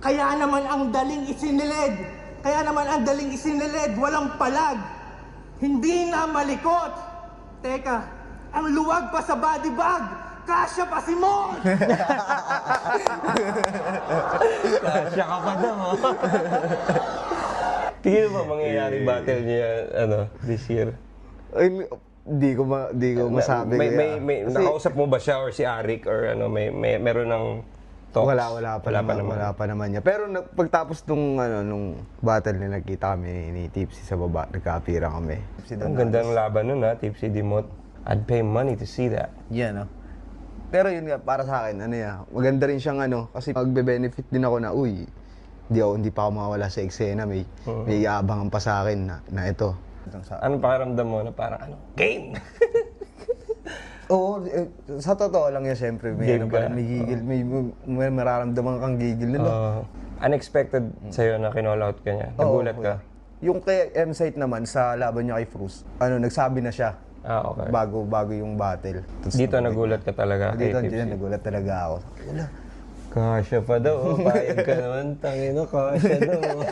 Kaya naman ang daling isinilid. Kaya naman ang daling isinilid. Walang palag. Hindi na malikot. Teka, ang luwag pa sa body bag. Kasya pa si Mon! Kasya ka pa daw. Tingin mo ba mangyayari battle niya this year? Ay, di ko masabi. Nakausap mo ba siya or si Arik or meron ng talks? Wala pa naman niya. Pero pagtapos nung battle na nagkita kami ni Tipsy sa baba, nagkapira kami. Ang ganda ng laban nun ha, Tipsy Dimot. I'd pay money to see that. Yeah, no? Pero yun nga, para sa akin, maganda rin siyang kasi magbe-benefit din ako na, hindi pa ako mawala sa eksena, may aabangan pa sa akin na ito. Anong pakiramdam mo na parang game? Oo, sa totoo lang yan, siyempre, may gigil, may mararamdaman kang gigil nila. Unexpected sa'yo na kinall out ka niya? Nagulat ka? Yung kay M-Site naman, sa laban niya kay Fruz, nagsabi na siya. Okay. Bago yung battle. Dito nagulat ka talaga kay Tipsy? Dito nagulat talaga ako. Kasya pa daw, payag ka naman, tangino, kasya daw.